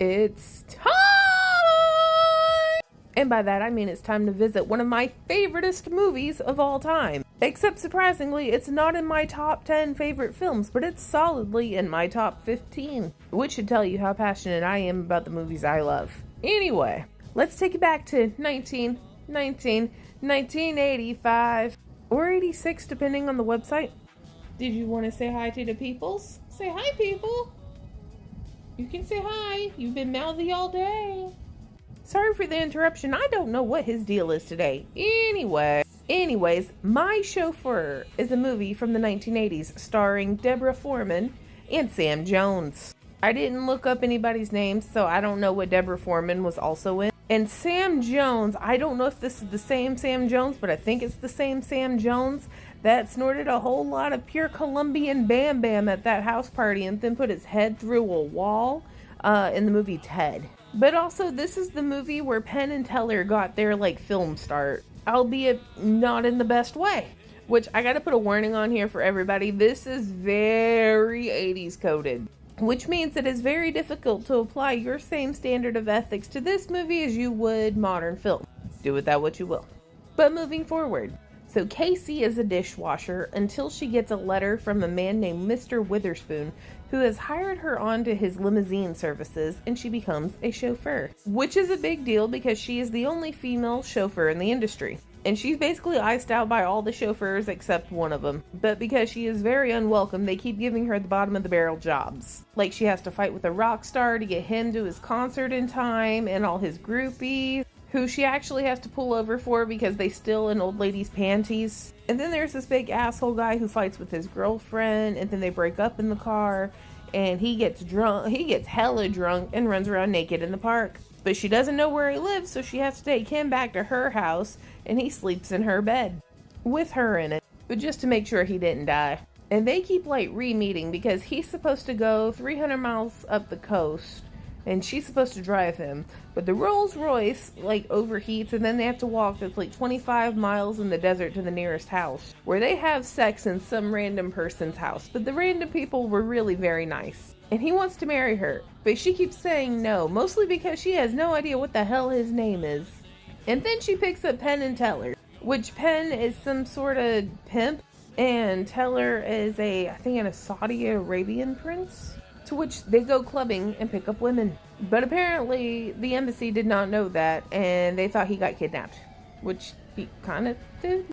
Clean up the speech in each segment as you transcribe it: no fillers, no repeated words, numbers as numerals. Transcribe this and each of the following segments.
It's time! And by that I mean it's time to visit one of my favoriteest movies of all time. Except surprisingly, it's not in my top 10 favorite films, but it's solidly in my top 15. Which should tell you how passionate I am about the movies I love. Anyway, let's take it back to 1985. Or 86, depending on the website. Did you want to say hi to the peoples? Say hi, people! You can say hi. You've been mouthy all day. Sorry for the interruption. I don't know what his deal is today. Anyways, My Chauffeur is a movie from the 1980s starring Deborah Foreman and Sam Jones. I didn't look up anybody's names, so I don't know what Deborah Foreman was also in. And Sam Jones, I don't know if this is the same Sam Jones, but I think it's the same Sam Jones that snorted a whole lot of pure Colombian Bam Bam at that house party and then put his head through a wall in the movie Ted. But also, this is the movie where Penn and Teller got their, film start, albeit not in the best way. Which, I gotta put a warning on here for everybody. This is very 80s coded. Which means it is very difficult to apply your same standard of ethics to this movie as you would modern film. Do with that what you will. But moving forward. So Casey is a dishwasher until she gets a letter from a man named Mr. Witherspoon who has hired her onto his limousine services, and she becomes a chauffeur. Which is a big deal because she is the only female chauffeur in the industry. And she's basically iced out by all the chauffeurs except one of them. But because she is very unwelcome, they keep giving her the bottom of the barrel jobs. Like she has to fight with a rock star to get him to his concert in time, and all his groupies, who she actually has to pull over for because they steal an old lady's panties. And then there's this big asshole guy who fights with his girlfriend, and then they break up in the car, and he gets hella drunk and runs around naked in the park. But she doesn't know where he lives, so she has to take him back to her house, and he sleeps in her bed with her in it, but just to make sure he didn't die. And they keep re-meeting because he's supposed to go 300 miles up the coast, and she's supposed to drive him, but the Rolls Royce overheats, and then they have to walk that's 25 miles in the desert to the nearest house, where they have sex in some random person's house. But the random people were really very nice, and he wants to marry her, but she keeps saying no, mostly because she has no idea what the hell his name is. And then she picks up Penn and Teller, which Penn is some sort of pimp, and Teller is I think a Saudi Arabian prince. To which they go clubbing and pick up women. But apparently the embassy did not know that, and they thought he got kidnapped, which he kind of did.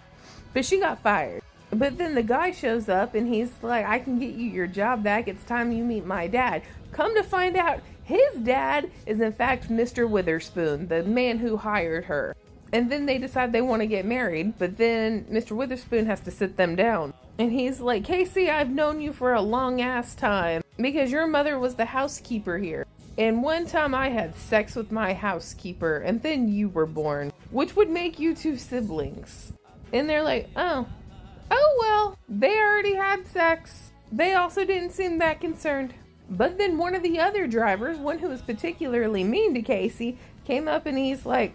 But she got fired. But then the guy shows up and he's like, I can get you your job back. It's time you meet my dad. Come to find out, his dad is in fact Mr. Witherspoon, the man who hired her. And then they decide they want to get married, but then Mr. Witherspoon has to sit them down. And he's like, Casey, I've known you for a long ass time because your mother was the housekeeper here. And one time I had sex with my housekeeper, and then you were born, which would make you two siblings. And they're like, oh well, they already had sex. They also didn't seem that concerned. But then one of the other drivers, one who was particularly mean to Casey, came up and he's like,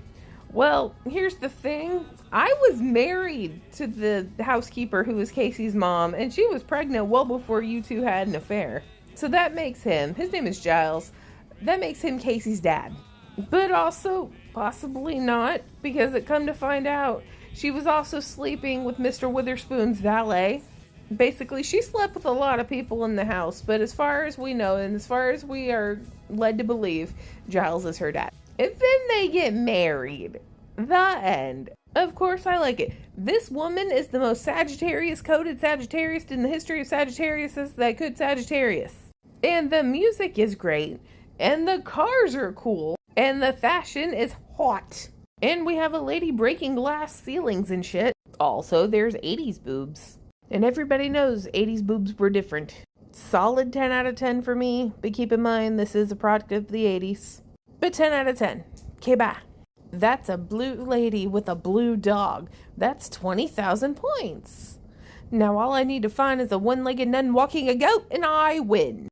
well, here's the thing. I was married to the housekeeper who was Casey's mom, and she was pregnant well before you two had an affair. So that makes him, his name is Giles, that makes him Casey's dad. But also, possibly not, because it come to find out, she was also sleeping with Mr. Witherspoon's valet. Basically, she slept with a lot of people in the house, but as far as we know, and as far as we are led to believe, Giles is her dad. And then they get married. The end. Of course, I like it. This woman is the most Sagittarius-coded Sagittarius in the history of Sagittariuses that could Sagittarius. And the music is great. And the cars are cool. And the fashion is hot. And we have a lady breaking glass ceilings and shit. Also, there's 80s boobs. And everybody knows 80s boobs were different. Solid 10 out of 10 for me. But keep in mind, this is a product of the 80s. But 10 out of 10. Okay, bye. That's a blue lady with a blue dog. That's 20,000 points. Now all I need to find is a one-legged nun walking a goat, and I win.